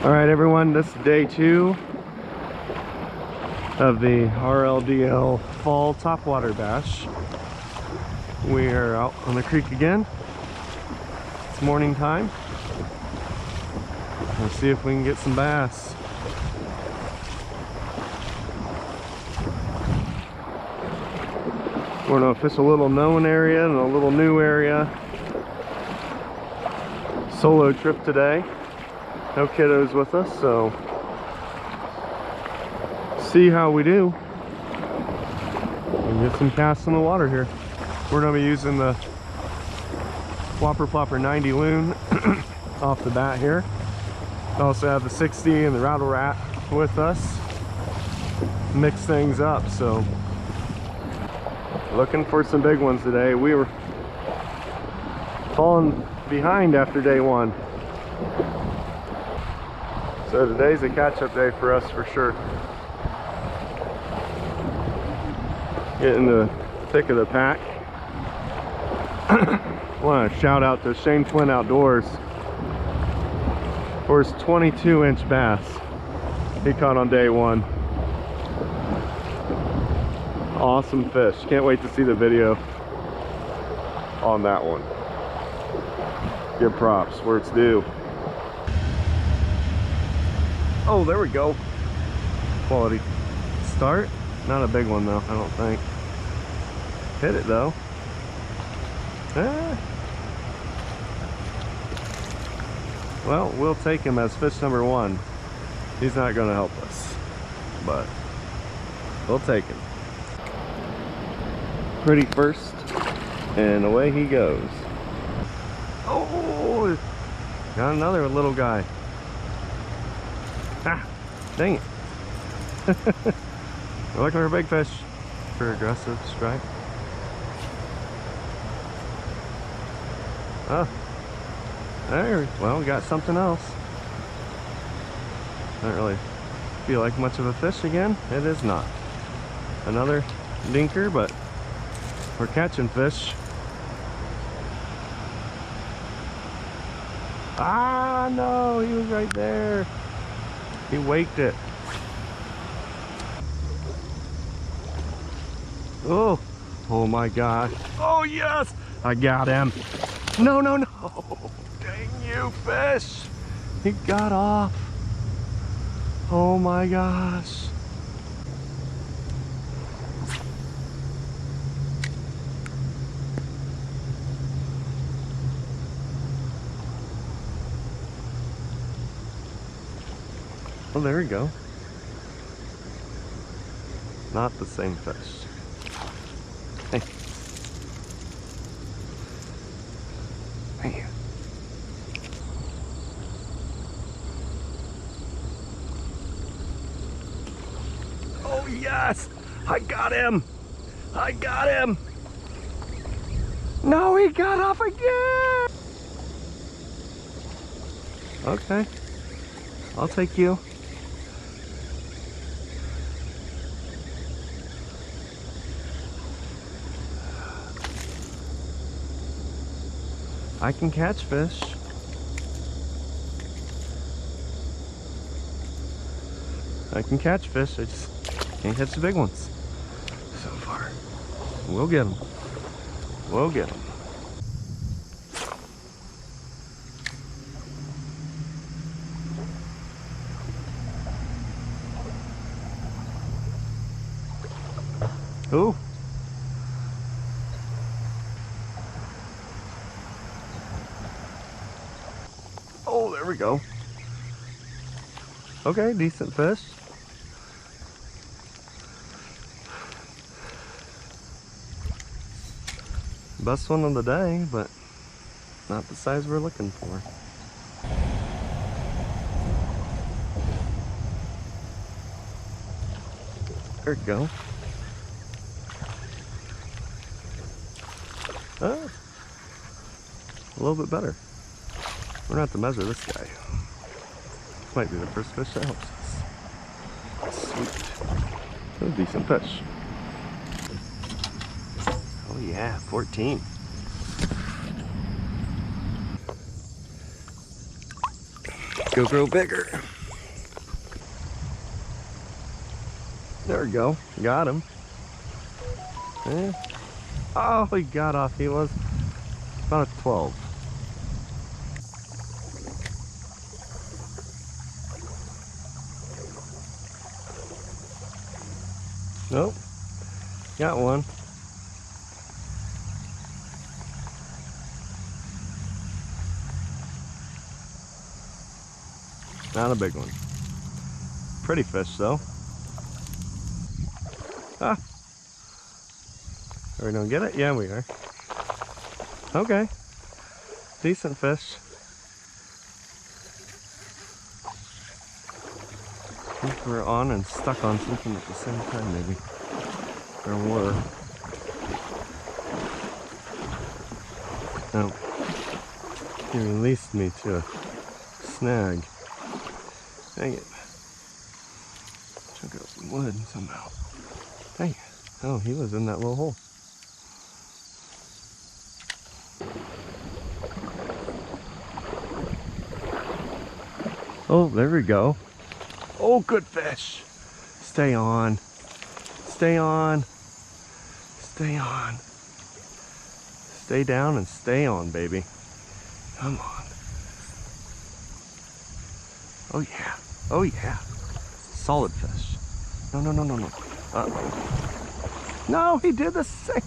All right, everyone, this is day 2 of the RLDL Fall Topwater Bash. We are out on the creek again. It's morning time. Let's see if we can get some bass. We're gonna fish a little known area and a little new area. Solo trip today. No kiddos with us, so see how we do. And get some casts in the water here. We're gonna be using the Whopper Plopper 90 loon off the bat here. We also have the 60 and the Rattle Rat with us. Mix things up, so looking for some big ones today. We were falling behind after day 1. So today's a catch-up day for us for sure. Getting the thick of the pack. I want to shout out to Shane Flynn Outdoors for his 22-inch bass he caught on day 1. Awesome fish. Can't wait to see the video on that one. Give props where it's due. Oh, there we go. Quality start. Not a big one though, I don't think. Hit it though. Well, we'll take him as fish number 1. He's not going to help us, but we'll take him. Pretty first, and away he goes. Oh, got another little guy. Ah, dang it. We're looking for a big fish for aggressive strike. Oh, there, well, we got something else. Don't really feel like much of a fish again. It is not. Another dinker, but we're catching fish. Ah, no, he was right there. He waked it. Oh, oh my gosh. Oh yes, I got him. No, no, no. Dang you, fish. He got off. Oh my gosh. Oh, there we go. Not the same fish. Hey. Man. Oh yes! I got him! I got him! No, he got off again! Okay. I'll take you. I can catch fish. I can catch fish, I just can't catch the big ones so far. We'll get them. We'll get them. Ooh. Oh, there we go. Okay, decent fish. Best one of the day, but not the size we're looking for. There we go. Oh, a little bit better. We're gonna have to measure this guy. This might be the first fish that helps us. Sweet. A decent fish. Oh yeah, 14. go grow bigger. There we go. Got him. Eh. Oh, he got off. He was about a 12. Nope. Got one. Not a big one. Pretty fish though. Ah. Are we gonna get it? Yeah, we are. Okay. Decent fish. I think we're on and stuck on something at the same time, maybe. Or were. No. He released me to a snag. Dang it. Took out some wood somehow. Dang it. Oh, he was in that little hole. Oh, there we go. Oh, good fish. Stay on. Stay on. Stay on. Stay down and stay on, baby. Come on. Oh, yeah. Oh, yeah. Solid fish. No, no, no, no, no. Uh-oh. No, he did the same.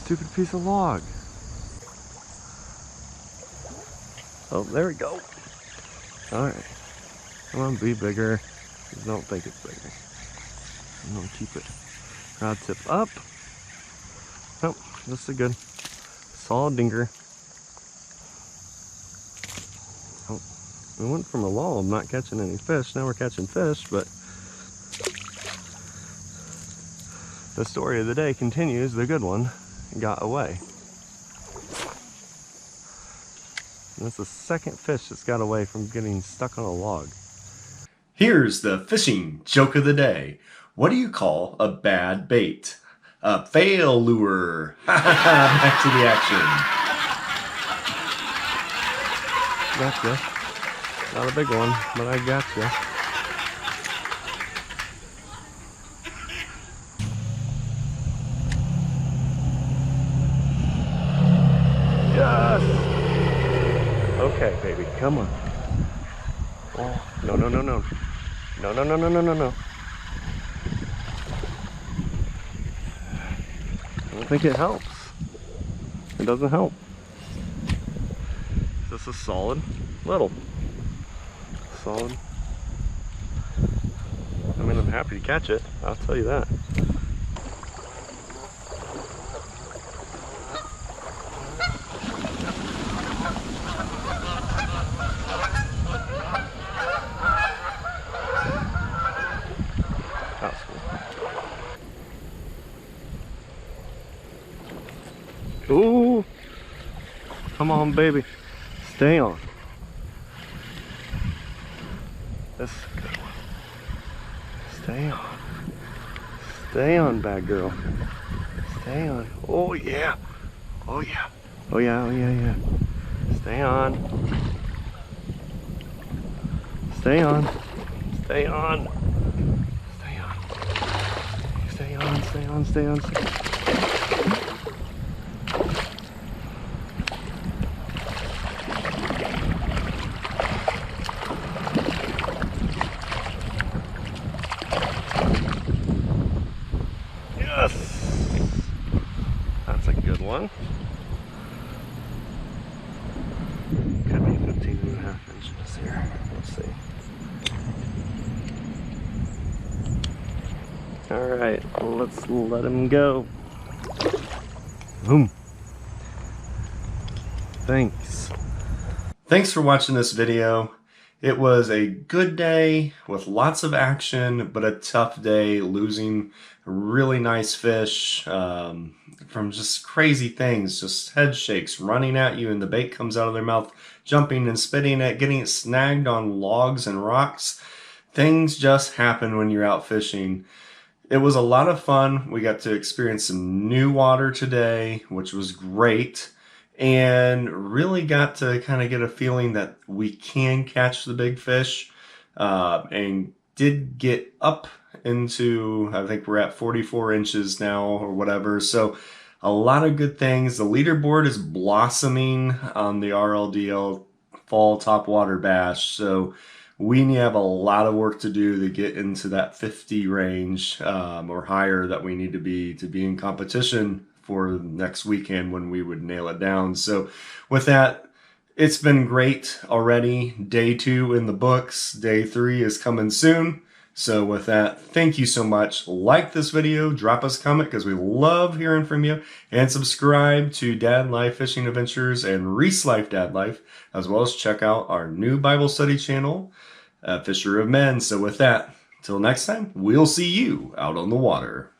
Stupid piece of log. Oh, there we go. All right. Come on, be bigger. Don't think it's bigger. I'm gonna keep it rod tip up. Nope, this is a good solid dinker. Oh, we went from a lull of not catching any fish. Now we're catching fish, but the story of the day continues. The good one got away. And that's the second fish that's got away from getting stuck on a log. Here's the fishing joke of the day. What do you call a bad bait? A fail lure. Back to the action. Gotcha. Not a big one, but I gotcha. Yes! Okay, baby, come on. Oh, no, no, no, no. No, no, no, no, no, no, no. I don't think it helps. It doesn't help. This is solid. Little. Solid. I mean, I'm happy to catch it. I'll tell you that. Ooh, come on, baby, stay on. This is a good one. Stay on, bad girl. Stay on. Oh yeah, oh yeah, oh yeah, oh yeah, yeah. Stay on. Stay on. Stay on. Stay on. Stay on. Stay on. Stay on. Stay on. That's a good one. Could be 15.5 inches here. Let's see. Alright, let's let him go. Boom. Thanks. Thanks for watching this video. It was a good day with lots of action, but a tough day losing really nice fish from just crazy things, just head shakes, running at you and the bait comes out of their mouth, jumping and spitting it, getting it snagged on logs and rocks. Things just happen when you're out fishing. It was a lot of fun. We got to experience some new water today, which was great. and really got to kind of get a feeling that we can catch the big fish, and did get up into, I think we're at 44 inches now or whatever. So a lot of good things. The leaderboard is blossoming on the RLDL Fall Topwater Bash. So we have a lot of work to do to get into that 50 range, or higher, that we need to be in competition for next weekend when we would nail it down. So with that, it's been great already. Day 2 in the books. Day 3 is coming soon. So with that, thank you so much. Like this video, drop us a comment because we love hearing from you, and subscribe to Dad Life Fishing Adventures and Reese Life Dad Life, as well as check out our new Bible study channel, Fisher of Men. So with that, till next time, we'll see you out on the water.